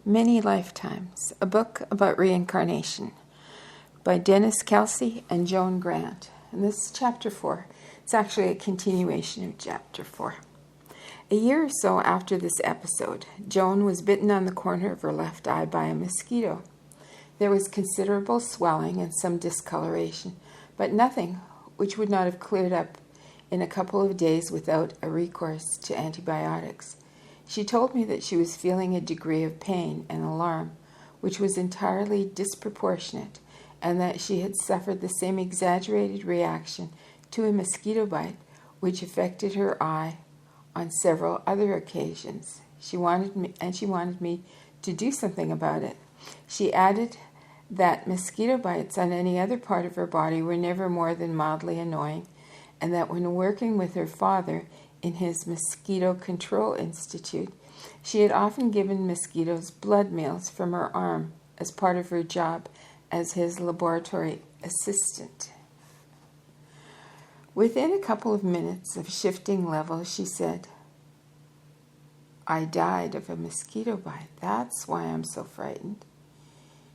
Many Lifetimes, a book about reincarnation by Kelsey and Joan Grant. And this is chapter 4. It's actually a continuation of chapter 4. A year or so after this episode, Joan was bitten on the corner of her left eye by a mosquito. There was considerable swelling and some discoloration, but nothing which would not have cleared up in a couple of days without a recourse to antibiotics. She told me that she was feeling a degree of pain and alarm, which was entirely disproportionate, and that she had suffered the same exaggerated reaction to a mosquito bite, which affected her eye on several other occasions. She wanted me to do something about it. She added that mosquito bites on any other part of her body were never more than mildly annoying, and that when working with her father in his Mosquito Control Institute, she had often given mosquitoes blood meals from her arm as part of her job as his laboratory assistant. Within a couple of minutes of shifting level, she said, "I died of a mosquito bite. That's why I'm so frightened."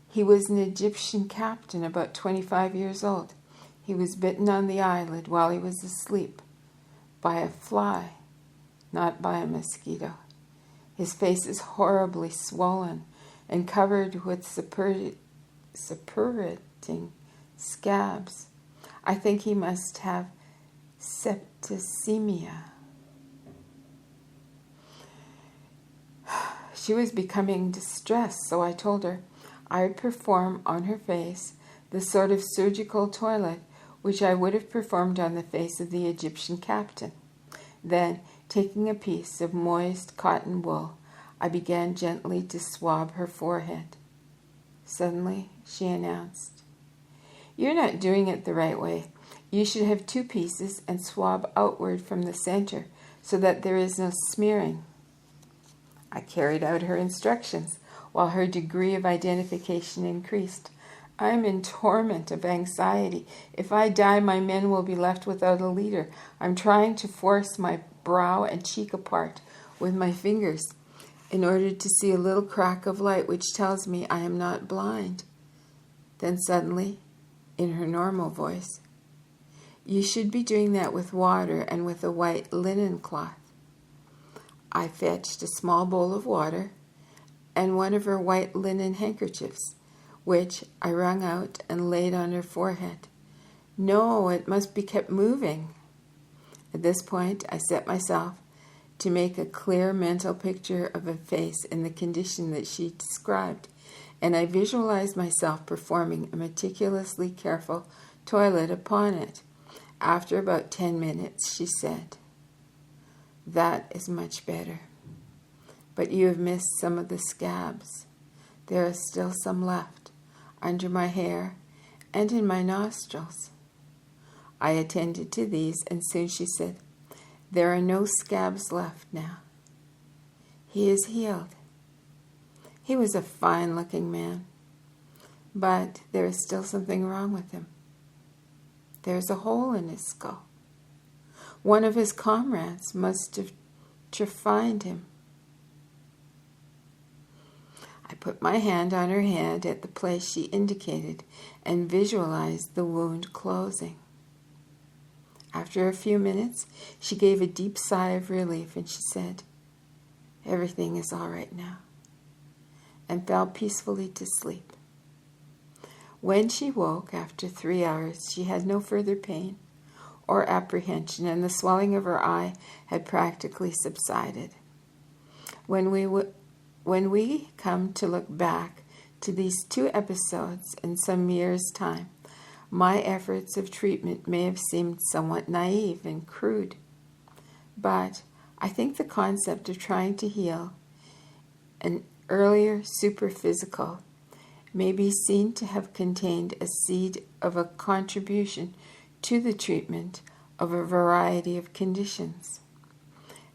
He was an Egyptian captain, about 25 years old. He was bitten on the eyelid while he was asleep by a fly, not by a mosquito. His face is horribly swollen and covered with suppurating scabs. I think he must have septicemia. She was becoming distressed, so I told her I would perform on her face the sort of surgical toilet which I would have performed on the face of the Egyptian captain. Then, taking a piece of moist cotton wool, I began gently to swab her forehead. Suddenly, she announced, "You're not doing it the right way. You should have 2 pieces and swab outward from the center so that there is no smearing." I carried out her instructions, while her degree of identification increased. "I'm in torment of anxiety. If I die, my men will be left without a leader. I'm trying to force my brow and cheek apart with my fingers in order to see a little crack of light which tells me I am not blind." Then suddenly, in her normal voice, "You should be doing that with water and with a white linen cloth." I fetched a small bowl of water and one of her white linen handkerchiefs, which I wrung out and laid on her forehead. "No, it must be kept moving." At this point, I set myself to make a clear mental picture of a face in the condition that she described, and I visualized myself performing a meticulously careful toilet upon it. After about 10 minutes, she said, "That is much better. But you have missed some of the scabs. There are still some left under my hair and in my nostrils." I attended to these, and soon she said, "There are no scabs left now. He is healed." He was a fine-looking man, but there is still something wrong with him. There's a hole in his skull. One of his comrades must have trephined him. I put my hand on her head at the place she indicated and visualized the wound closing. After a few minutes, she gave a deep sigh of relief and she said, "Everything is all right now," and fell peacefully to sleep. When she woke after 3 hours, she had no further pain or apprehension, and the swelling of her eye had practically subsided. When we come to look back to these 2 episodes in some years' time, my efforts of treatment may have seemed somewhat naive and crude. But I think the concept of trying to heal an earlier superphysical may be seen to have contained a seed of a contribution to the treatment of a variety of conditions.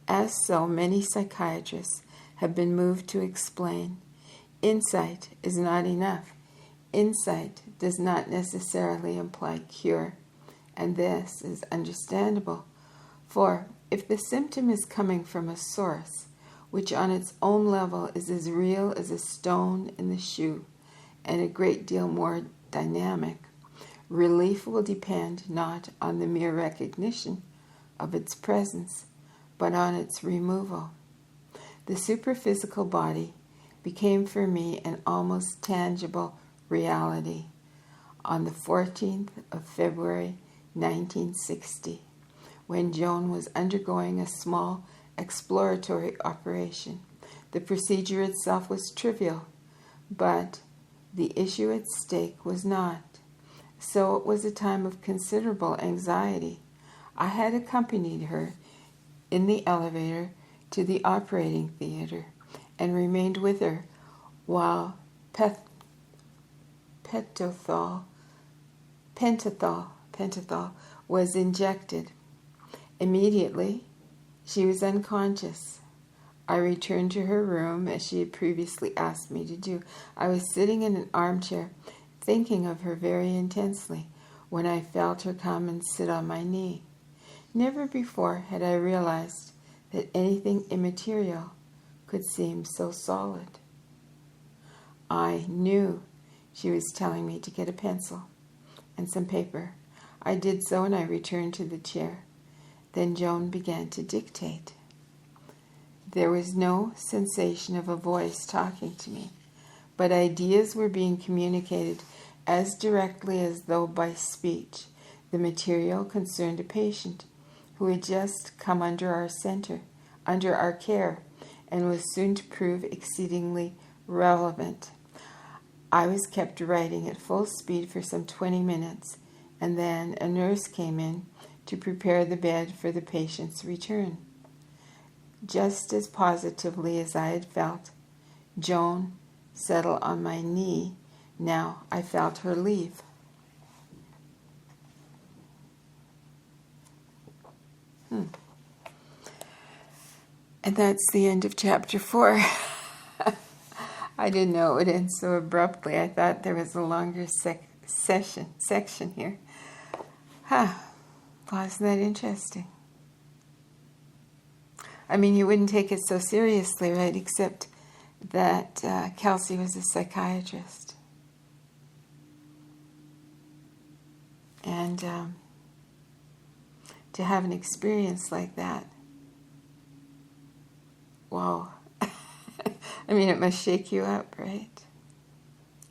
As so many psychiatrists have been moved to explain, insight is not enough. Insight does not necessarily imply cure, and this is understandable, for if the symptom is coming from a source which on its own level is as real as a stone in the shoe and a great deal more dynamic, relief will depend not on the mere recognition of its presence, but on its removal. The superphysical body became for me an almost tangible reality on the 14th of February 1960, when Joan was undergoing a small exploratory operation. The procedure itself was trivial, but the issue at stake was not. So it was a time of considerable anxiety. I had accompanied her in the elevator to the operating theater and remained with her while pentothal was injected. Immediately, she was unconscious. I returned to her room as she had previously asked me to do. I was sitting in an armchair, thinking of her very intensely, when I felt her come and sit on my knee. Never before had I realized that anything immaterial could seem so solid. I knew she was telling me to get a pencil and some paper. I did so, and I returned to the chair. Then Joan began to dictate. There was no sensation of a voice talking to me, but ideas were being communicated as directly as though by speech. The material concerned a patient who had just come under our care, and was soon to prove exceedingly relevant. I was kept writing at full speed for some 20 minutes, and then a nurse came in to prepare the bed for the patient's return. Just as positively as I had felt Joan settle on my knee, now I felt her leave. And that's the end of chapter 4. I didn't know it would end so abruptly. I thought there was a longer section here. Wasn't that interesting? I mean, you wouldn't take it so seriously, right? Except that Kelsey was a psychiatrist. And to have an experience like that, wow. I mean, it must shake you up, right?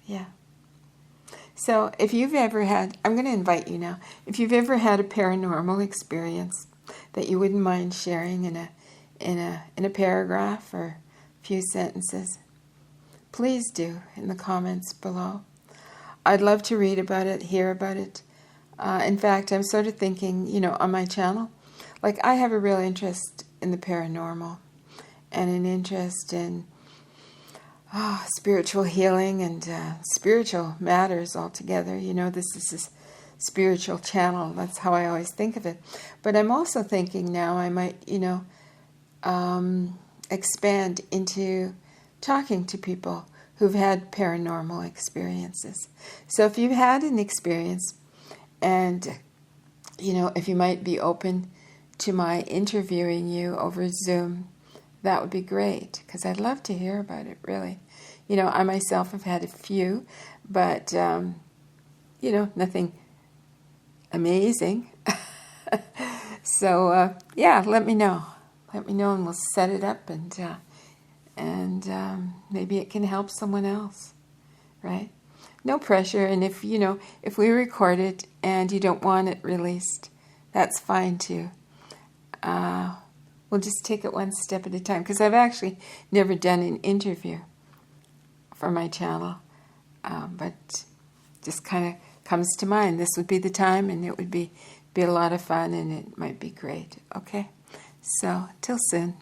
Yeah. So if you've ever had, I'm going to invite you now, if you've ever had a paranormal experience that you wouldn't mind sharing in a paragraph or a few sentences, please do in the comments below. I'd love to read about it, hear about it. In fact, I'm sort of thinking, on my channel, like I have a real interest in the paranormal and an interest in spiritual healing and spiritual matters altogether. This is a spiritual channel. That's how I always think of it. But I'm also thinking now I might, expand into talking to people who've had paranormal experiences. So if you've had an experience and, if you might be open to my interviewing you over Zoom, that would be great, because I'd love to hear about it, really. I myself have had a few, but, nothing amazing. So, let me know. Let me know, and we'll set it up, and maybe it can help someone else, right? No pressure, and if we record it and you don't want it released, that's fine too. We'll just take it one step at a time, because I've actually never done an interview for my channel, but just kind of comes to mind. This would be the time, and it would be a lot of fun, and it might be great. Okay, so till soon.